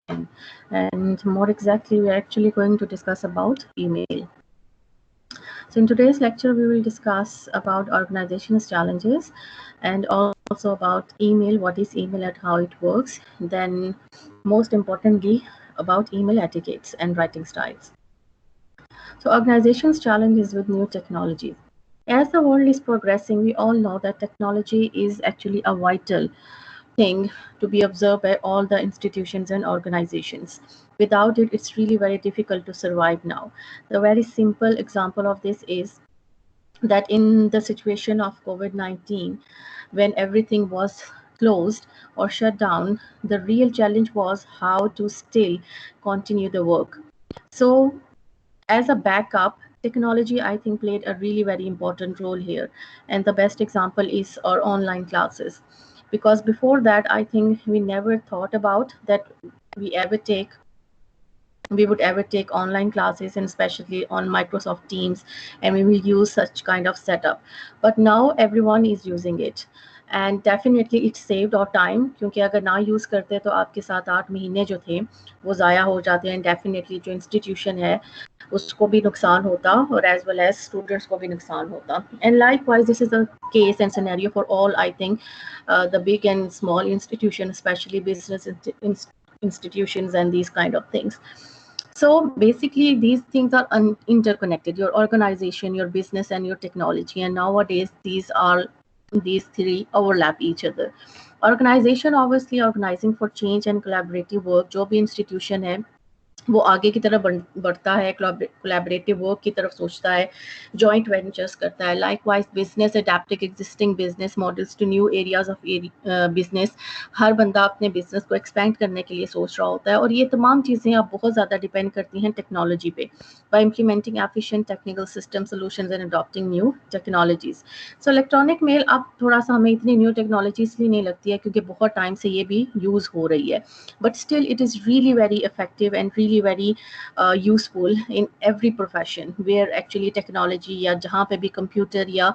and more exactly we are actually going to discuss about email. So in today's lecture we will discuss about organization's challenges and also about email, what is email and how it works, then most importantly about email etiquettes and writing styles. So organizations' challenges with new technologies. As the world is progressing, we all know that technology is actually a vital thing to be observed by all the institutions and organizations. Without it, it's really very difficult to survive now. The very simple example of this is that in the situation of COVID-19, when everything was closed or shut down, the real challenge was how to still continue the work. So as a backup, technology I think played a really very important role here, and the best example is our online classes, because before that I think we never thought about that we ever take we would ever take online classes, and especially on Microsoft Teams, and we will use such kind of setup. But now everyone is using it, and definitely it saved our time, क्योंकि अगर ना use करते तो आपके 7-8 महीने जो थे वो ज़ाया हो जाते हैं, डेफिनेटली जो इंस्टीट्यूशन है उसको भी नुकसान होता और एज वेल एज स्टूडेंट्स को भी नुकसान होता. And likewise this is the case and scenario for all I think the big and small institutions, especially business institutions and these kind of things. So basically these things are interconnected, your organization, your business and your technology, and nowadays these three overlap each other. Organization obviously organizing for change and collaborative work, जो भी institution है वो आगे की तरफ बढ़ता है, collaborative work की तरफ सोचता है, जॉइंट वेंचर्स करता है. Likewise business adapting existing business models to new areas of business. हर बंदा अपने बिजनेस को एक्सपेंड करने के लिए सोच रहा होता है, और ये तमाम चीज़ें अब बहुत ज़्यादा डिपेंड करती हैं टेक्नोलॉजी पे, by implementing efficient technical system solutions and adopting new technologies. So electronic mail अब थोड़ा सा हमें इतनी न्यू टेक्नोलॉजी इसलिए नहीं लगती है क्योंकि बहुत टाइम से ये भी यूज़ हो रही है, but still it is really very effective and really very useful in every profession where actually technology या जहाँ पे भी कंप्यूटर या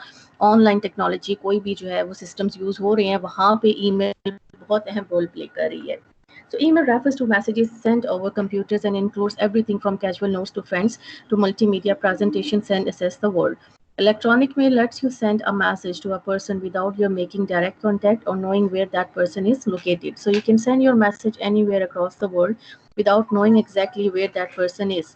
ऑनलाइन टेक्नोलॉजी कोई भी जो है वो सिस्टम्स यूज़ हो रहे हैं, वहाँ पे ईमेल बहुत अहम रोल प्ले कर रही है. So email refers to messages sent over computers and includes everything from casual notes to friends to multimedia presentations and assess the world. Electronic mail lets you send a message to a person without your making direct contact or knowing where that person is located. So you can send your message anywhere across the world without knowing exactly where that person is.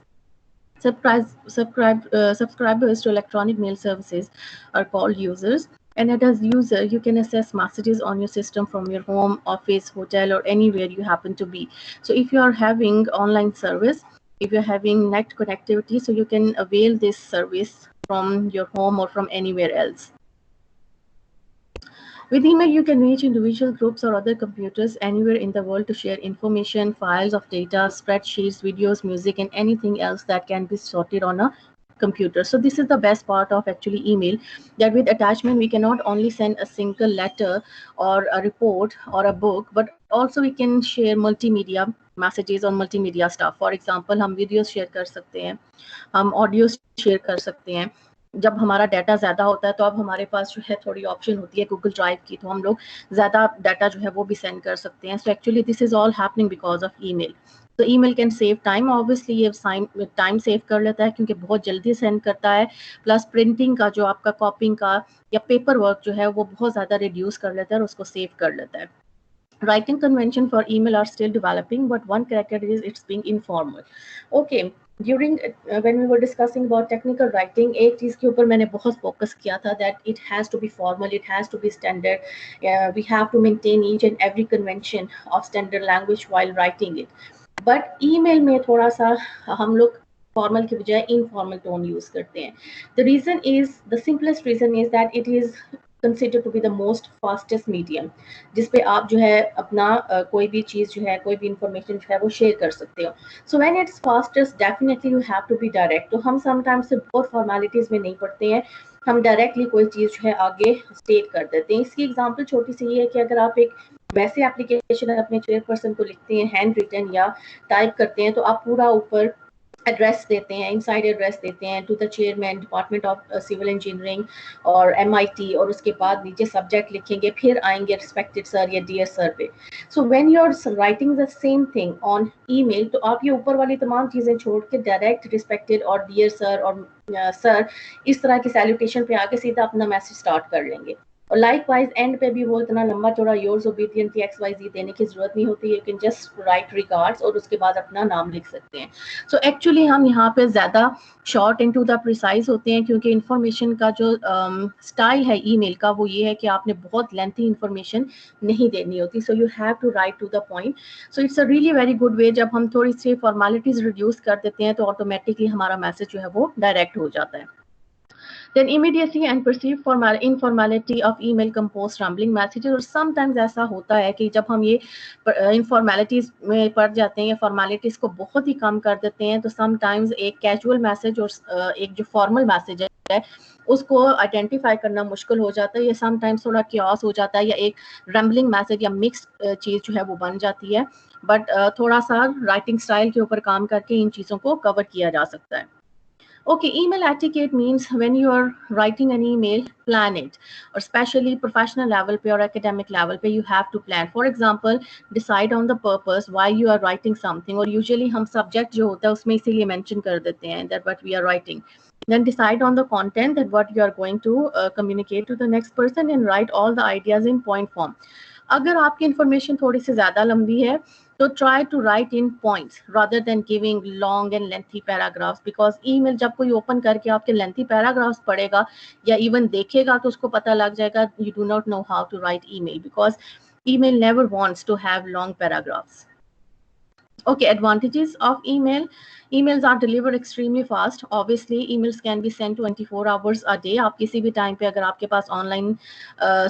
Subscribers to electronic mail services are called users. And as user, you can access messages on your system from your home, office, hotel, or anywhere you happen to be. So if you are having online service, if you're having net connectivity, so you can avail this service from your home or from anywhere else. With email, you can reach individual groups or other computers anywhere in the world to share information, files of data, spreadsheets, videos, music, and anything else that can be sorted on a computer. So this is the best part of actually email, that with attachment we can not only send a single letter or a report or a book, but also we can share multimedia messages on multimedia stuff. For example, हम videos share कर सकते हैं, हम audio share कर सकते हैं. जब हमारा डाटा ज़्यादा होता है तो अब हमारे पास जो है थोड़ी ऑप्शन होती है गूगल ड्राइव की, तो हम लोग ज़्यादा डाटा जो है वो भी सेंड कर सकते हैं. So actually this is all happening because of email. तो email can save time, obviously ये टाइम सेव कर लेता है क्योंकि बहुत जल्दी सेंड करता है, प्लस प्रिंटिंग का जो आपका कॉपिंग का या पेपर वर्क जो है वो बहुत ज़्यादा रिड्यूस कर लेता है और उसको सेव कर लेता है. Writing convention for email are still developing, but one character is it's being informal. Okay, during when we were discussing about technical writing, एक चीज़ के ऊपर मैंने बहुत फोकस किया था that it has to be formal, it has to be standard. We have to maintain each and every convention of standard language while writing it. But email में थोड़ा सा हम लोग फॉर्मल की बजाय इनफॉर्मल टोन यूज करते हैं. The reason is, the simplest reason is that it is considered to be the most fastest medium, जिस पे आप जो है अपना कोई भी चीज़ जो है, कोई भी इंफॉर्मेशन जो है वो शेयर कर सकते हो. So when it's fastest, definitely you have to be direct. तो हम समटाइम्स से बहुत फॉर्मेलिटीज़ में नहीं पढ़ते हैं, हम डायरेक्टली कोई चीज़ जो है आगे स्टेट कर देते हैं. इसकी एग्जांपल छोटी सी ये है कि अगर आप एक वैसे एप्लीकेशन अपने चेयरपर्सन को लिखते हैं हैंड रिटन या टाइप करते हैं, तो आप पूरा ऊपर एड्रेस देते हैं, इनसाइड एड्रेस देते हैं to the chairman department of civil engineering और MIT, और उसके बाद नीचे सब्जेक्ट लिखेंगे, फिर आएंगे रिस्पेक्टेड सर या डियर सर पे। So when you are writing the same thing on email, तो आप ये ऊपर वाली तमाम चीज़ें छोड़ के डायरेक्ट रिस्पेक्टेड और डियर सर और सर इस तरह की सैल्यूटेशन पे आके सीधा अपना मैसेज स्टार्ट कर लेंगे। और लाइक वाइज एंड पे भी वो इतना लंबा चौड़ा योर्स ओबीडियंटली XYZ देने की जरूरत नहीं होती, you can just right regards और उसके बाद अपना नाम लिख सकते हैं। सो एक्चुअली हम यहाँ पे ज़्यादा short and to the precise होते हैं, क्योंकि इन्फॉर्मेशन का जो स्टाइल है ईमेल का वो ये है कि आपने बहुत लेंथी इन्फॉर्मेशन नहीं देनी होती, so you have to write to the point. So it's a really very good way, जब हम थोड़ी सी फॉर्मेलिटीज रिड्यूस कर देते हैं तो ऑटोमेटिकली हमारा मैसेज जो है वो डायरेक्ट हो जाता है। Then immediacy and perceived informality of email compose rambling messages, और sometimes ऐसा होता है कि जब हम ये इनफॉर्मेलिटीज में पड़ जाते हैं या फॉर्मेलिटीज को बहुत ही कम कर देते हैं, तो समटाइम्स एक कैजुअल मैसेज और एक जो फॉर्मल मैसेज है उसको आइडेंटिफाई करना मुश्किल हो जाता है, या समटाइम्स थोड़ा क्योस हो जाता है, या एक रैम्बलिंग मैसेज या मिक्स्ड चीज़ जो है वो बन जाती है। बट थोड़ा सा राइटिंग स्टाइल के ऊपर काम करके इन चीज़ों को कवर किया जा सकता है। Okay, email etiquette means when you are writing an email, plan it. Or especially professional level पे or academic level पे you have to plan. For example, decide on the purpose why you are writing something. और usually हम subject जो होता है उसमें इसीलिए mention कर देते हैं that what we are writing. Then decide on the content that what you are going to communicate to the next person and write all the ideas in point form. अगर आपकी इंफॉर्मेशन थोड़ी सी ज़्यादा लंबी है तो try to write in points rather than giving long and lengthy paragraphs, because email जब कोई open करके आपके लेंथी पैराग्राफ्स पढ़ेगा या इवन देखेगा तो उसको पता लग जाएगा you do not know how to write email, because email never wants to have long paragraphs. Okay, advantages of email. Emails are delivered extremely fast. Obviously, emails can be sent 24 hours a day. आप किसी भी time पे अगर आपके पास online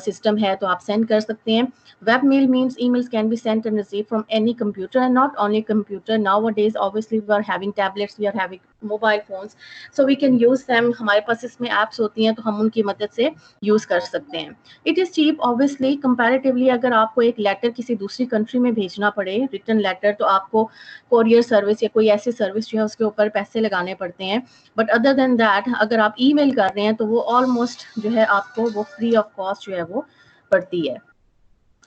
system है तो आप send कर सकते हैं. Web mail means emails can be sent and received from any computer, and not only computer. Nowadays, obviously, we are having tablets, we are having mobile phones, so we can use them. हमारे पास इसमें apps होती हैं तो हम उनकी मदद से use कर सकते हैं. It is cheap, obviously, comparatively. अगर आपको एक लेटर किसी दूसरी कंट्री में भेजना पड़े, रिटर्न लेटर, तो आपको कोरियर सर्विस या कोई ऐसी सर्विस जो है उसके ऊपर पैसे लगाने पड़ते हैं. बट अदर देन दैट अगर आप ईमेल कर रहे हैं तो वो ऑलमोस्ट जो है आपको वो फ्री ऑफ कॉस्ट जो है वो पड़ती है.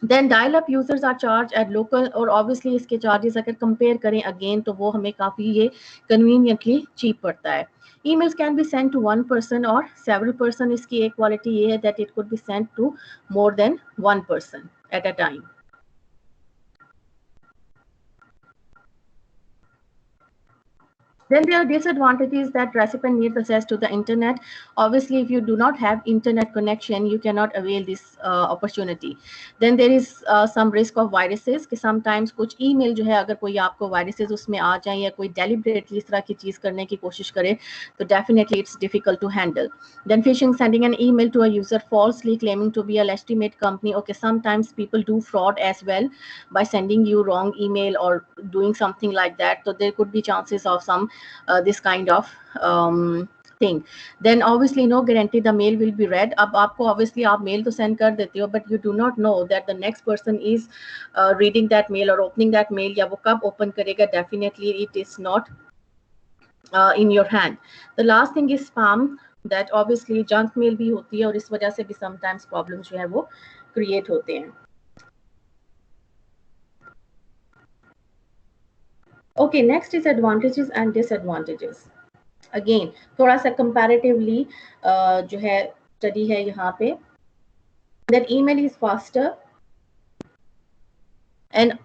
Then dial up users are charge at local, और ऑब्वियसली इसके चार्जेस अगर कंपेयर करें अगेन तो वो हमें काफ़ी ये कन्वीनियंटली चीप पड़ता है. Emails can be send to one person और सेवरल पर्सन. इसकी एक क्वालिटी ये है that it could be send to more than one person at a time. Then there are disadvantages that recipient needs access to the internet. Obviously, if you do not have internet connection, you cannot avail this opportunity. Then there is some risk of viruses कि sometimes कुछ email जो है अगर कोई आपको viruses उसमें आ जाए या कोई deliberately इस तरह की चीज़ करने की कोशिश करे तो definitely it's difficult to handle. Then phishing, sending an email to a user falsely claiming to be a legitimate company. Okay, sometimes people do fraud as well by sending you wrong email or doing something like that. So there could be chances of some this kind of thing. Then obviously no guarantee the mail will be read. अब आपको obviously आप mail तो send कर देते हो, but you do not know that the next person is reading that mail or opening that mail, या वो कब open करेगा. Definitely it is not in your hand. The last thing is spam, that obviously junk mail भी होती है और इस वजह से भी sometimes problems जो है वो create होते हैं. Okay, next is advantages and disadvantages. Again, थोड़ा सा comparatively जो है study है यहाँ पे, that email is faster and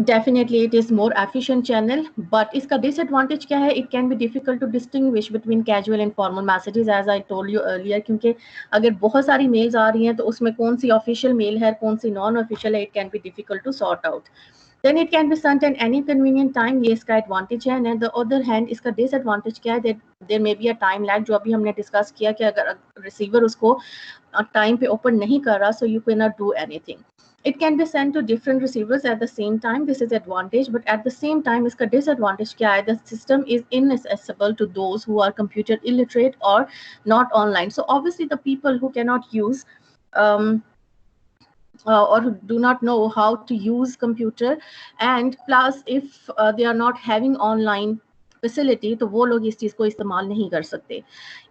definitely it is more efficient channel. But इसका disadvantage क्या है? It can be difficult to distinguish between casual and formal messages, as I told you earlier. क्योंकि अगर बहुत सारी mails आ रही हैं तो उसमें कौन सी official mail है, कौन सी non official है, it can be difficult to sort out. Then it can be sent at any convenient time. ये इसका advantage है. And the other hand इसका disadvantage क्या है? That there may be a time lag, जो अभी हमने discuss किया कि अगर receiver उसको time पे open नहीं कर रहा, so you cannot do anything. It can be sent to different receivers at the same time. This is advantage, but at the same time इसका disadvantage क्या है? The system is inaccessible to those who are computer illiterate or not online. So obviously the people who cannot use or do not know how to use computer, and plus if they are not having online facility, तो वो लोग इस चीज़ को इस्तेमाल नहीं कर सकते।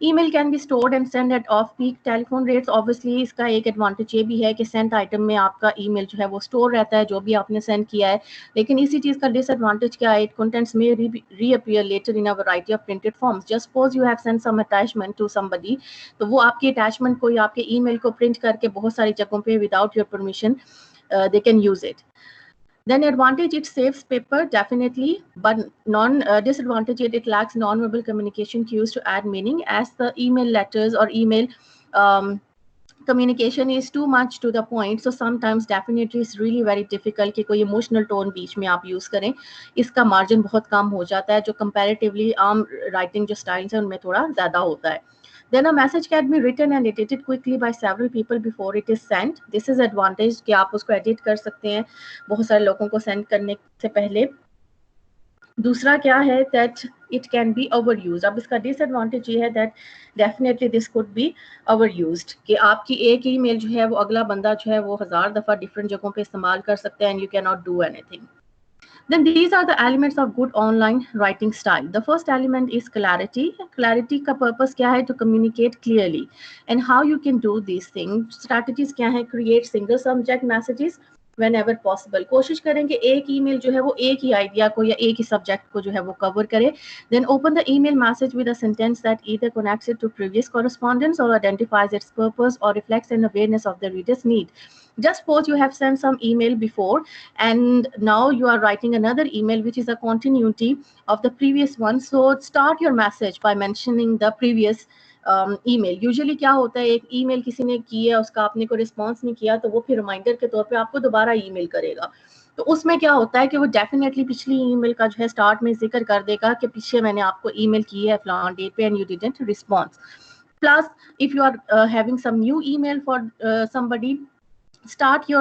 Email can be stored and send at off peak telephone rates. Obviously इसका एक एडवांटेज ये भी है कि सेंट आइटम में आपका ईमेल जो है वो स्टोर रहता है, जो भी आपने सेंड किया है। लेकिन इसी चीज़ का डिसएडवांटेज क्या है, इट कंटेंट्स में reappear later in a variety of printed forms. Just suppose you have send some attachment to somebody, तो वो आपके अटैचमेंट को या आपके ईमेल को प्रिंट करके बहुत सारी जगहों पे without your permission they can use it. Then advantage, it saves paper definitely, but disadvantage, it lacks non-verbal communication cues to add meaning, as the email letters or email communication is too much to the point. So sometimes definitely it's really very difficult कि कोई emotional tone बीच में आप use करें, इसका margin बहुत कम हो जाता है, जो comparatively आम writing जो styles हैं उनमें थोड़ा ज़्यादा होता है. Then a message can be written and edited quickly by several people before it is sent. This is advantage कि आप उसको edit कर सकते हैं बहुत सारे लोगों को send करने से पहले. दूसरा क्या है, that it can be overused. अब इसका disadvantage ये है that definitely this could be overused, कि आपकी एक ईमेल जो है वो अगला बंदा जो है वो 1000 दफ़ा different जगहों पे इस्तेमाल कर सकते हैं and you cannot do anything. Then these are the elements of good online writing style. The first element is clarity. Clarity का purpose क्या है? To communicate clearly. And how you can do these things? Strategies क्या है? Create single subject messages whenever possible. कोशिश करें कि एक email जो है वो एक ही idea को या एक ही subject को जो है वो cover करे. Then open the email message with a sentence that either connects it to previous correspondence or identifies its purpose or reflects an awareness of the reader's need. Just suppose you have sent some email before and now you are writing another email which is a continuity of the previous one. So start your message by mentioning the previous email. Usually क्या होता है, एक email किसी ने की है, उसका आपने कोई रिस्पॉन्स नहीं किया, तो वो फिर रिमाइंडर के तौर पे आपको दोबारा ईमेल करेगा. तो उसमें क्या होता है कि वो डेफिनेटली पिछली ईमेल का जो है स्टार्ट में जिक्र कर देगा कि पीछे मैंने आपको ईमेल की है फलां डेट पे and you didn't response. Plus if you are having some new email for somebody, start your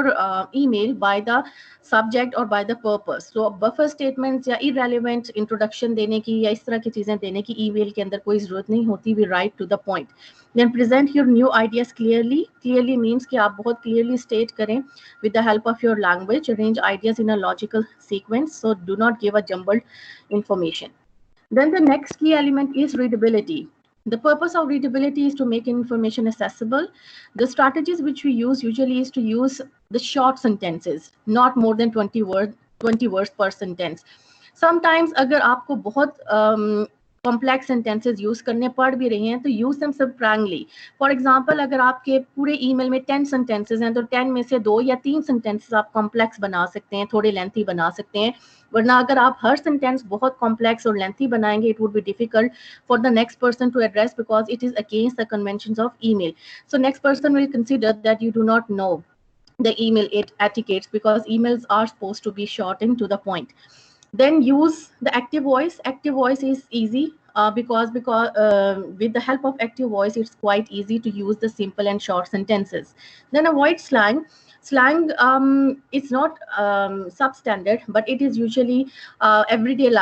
email by the subject or by the purpose. So buffer statements या irrelevant introduction देने की या इस तरह की चीजें देने की email के अंदर कोई जरूरत नहीं होती. We write to the point. Then present your new ideas clearly. Clearly means कि आप बहुत clearly state करें with the help of your language. Arrange ideas in a logical sequence. So do not give a jumbled information. Then the next key element is readability. The purpose of readability is to make information accessible. The strategies which we use usually is to use the short sentences, not more than 20 words per sentence. Sometimes अगर आपको बहुत complex sentences use करने पड़ भी रहे हैं तो use them स्पैंगली. For example, अगर आपके पूरे ईमेल में 10 सेंटेंसेस हैं तो 10 में से 2 या 3 सेंटेंसेस आप कॉम्प्लेक्स बना सकते हैं, थोड़े लेंथी बना सकते हैं. वरना अगर आप हर सेंटेंस बहुत कॉम्प्लेक्स और लेंथी बनाएंगे, it would be difficult for the next person to address because it is against the conventions of email. So next person will consider that you do not know the email etiquettes because emails are supposed to be short and to the point. Then use the active voice. Active voice is easy because with the help of active voice it's quite easy to use the simple and short sentences. Then avoid slang. Slang it's not substandard, but it is usually everyday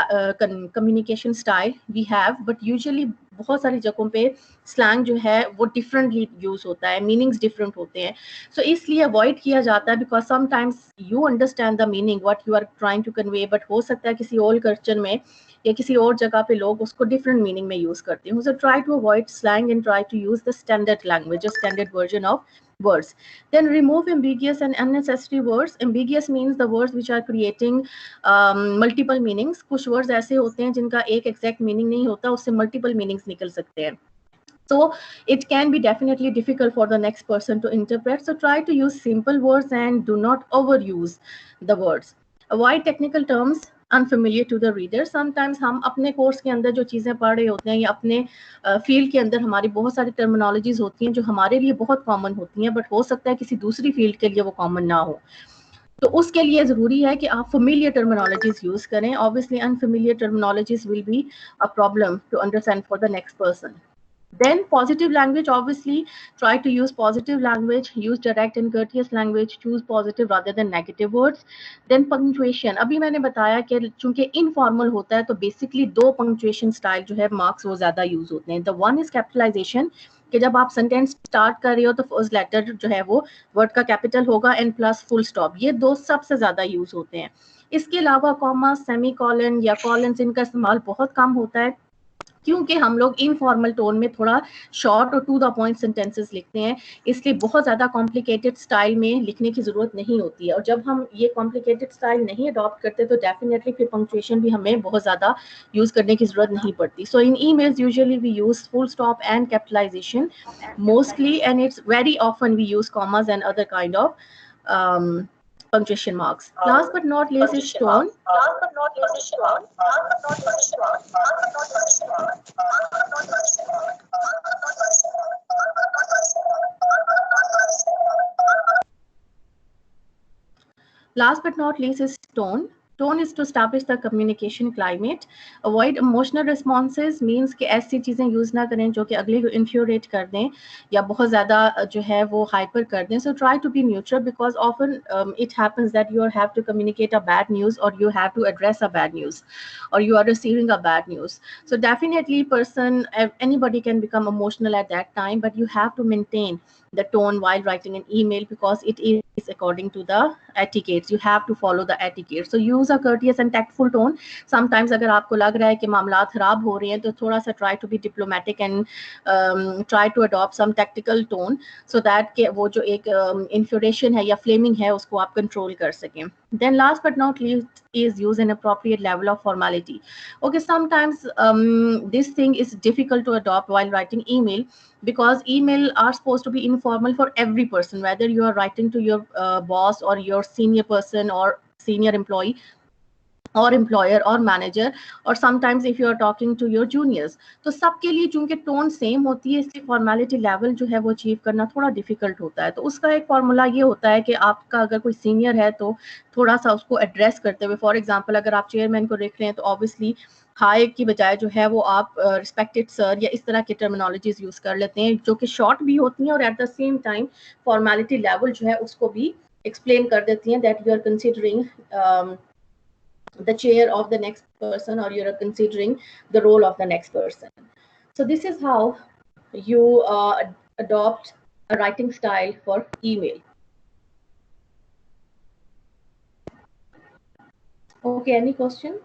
communication style we have, but usually बहुत सारी जगहों पे slang जो है वो differently use होता है, meanings different होते हैं. सो इसलिए अवॉइड किया जाता है because sometimes you understand the meaning what you are trying to convey, but हो सकता है किसी और कल्चर में या किसी और जगह पे लोग उसको डिफरेंट मीनिंग में यूज करते हैं. So try to avoid slang and try to use the standard language, standard version of words. Then remove ambiguous and unnecessary words. Ambiguous means the words which are creating multiple meanings. कुछ words ऐसे होते हैं जिनका एक exact meaning नहीं होता, उससे multiple meanings निकल सकते हैं. So it can be definitely difficult for the next person to interpret. So try to use simple words and do not overuse the words. Avoid technical terms unfamiliar to the reader. Sometimes हम अपने course के अंदर जो चीज़ें पढ़ रहे होते हैं या अपने फील्ड के अंदर हमारी बहुत सारी टर्मिनोलॉजीज होती हैं जो हमारे लिए बहुत कॉमन होती हैं, बट हो सकता है किसी दूसरी फील्ड के लिए वो कॉमन ना हो. तो उसके लिए ज़रूरी है कि आप familiar terminologies यूज करें. Obviously unfamiliar terminologies will be a problem to understand for the next person. Then positive language, obviously try to use positive language, use direct and courteous language, choose positive rather than negative words. Then punctuation, अभी मैंने बताया कि चूंकि informal होता है तो basically दो punctuation style जो है marks वो ज़्यादा use होते हैं. The one is capitalization कि जब आप सेंटेंस स्टार्ट कर रहे हो तो फर्स्ट लेटर जो है वो वर्ड का कैपिटल होगा एंड प्लस फुल स्टॉप, ये दो सबसे ज़्यादा यूज़ होते हैं। इसके अलावा कॉमा, सेमी कॉलन या कॉलन्स, इनका इस्तेमाल बहुत कम होता है, क्योंकि हम लोग इनफॉर्मल टोन में थोड़ा शॉर्ट और टू द पॉइंट सेंटेंसेस लिखते हैं, इसलिए बहुत ज़्यादा कॉम्प्लिकेटेड स्टाइल में लिखने की ज़रूरत नहीं होती है। और जब हम ये कॉम्प्लिकेटेड स्टाइल नहीं अडॉप्ट करते तो डेफिनेटली फिर पंक्चुएशन भी हमें बहुत ज़्यादा यूज़ करने की ज़रूरत नहीं पड़ती। So in emails usually we use full stop and capitalization mostly, and it's very often we use commas and other kind of punctuation marks. Last but not least is tone. Last but not least is tone. Tone is to establish the communication climate. Avoid emotional responses means कि ऐसी चीज़ें use ना करें जो कि अगले को इन्फ्यूरेट कर दें या बहुत ज़्यादा जो है वो हाइपर कर दें. So try to be neutral because often it happens that you have to communicate a bad news or you have to address a bad news or you are receiving a bad news. So definitely anybody can become emotional at that time, but you have to maintain the tone while writing an email because it is according to the etiquettes. You have to follow the etiquette. So use a courteous and tactful tone. Sometimes अगर आपको लग रहा है कि मामलात खराब हो रहे हैं तो थोड़ा सा try to be diplomatic and try to adopt some tactical tone so that कि वो जो एक infuriation है या flaming है उसको आप control कर सकें. Then last but not least is use an appropriate level of formality. Okay, sometimes this thing is difficult to adopt while writing email because email are supposed to be informal for every person, whether you are writing to your boss or your senior person or senior employee और employer और manager, और sometimes if you are talking to your juniors, तो सबके लिए चूंकि tone same होती है इसलिए फॉर्मेलिटी लेवल जो है वो अचीव करना थोड़ा डिफिकल्ट होता है. तो उसका एक फॉर्मूला ये होता है कि आपका अगर कोई सीनियर है तो थोड़ा सा उसको एड्रेस करते हुए, फॉर एग्जाम्पल अगर आप चेयरमैन को देख रहे हैं तो ऑब्वियसली हाई की बजाय जो है वो आप रिस्पेक्टेड सर या इस तरह की टर्मिनोलॉजीज यूज कर लेते हैं जो कि शॉर्ट भी होती हैं और at the same time formality level जो है उसको भी एक्सप्लेन कर देती हैं that you are considering the chair of the next person or you're considering the role of the next person. So this is how you adopt a writing style for email. Okay, any question?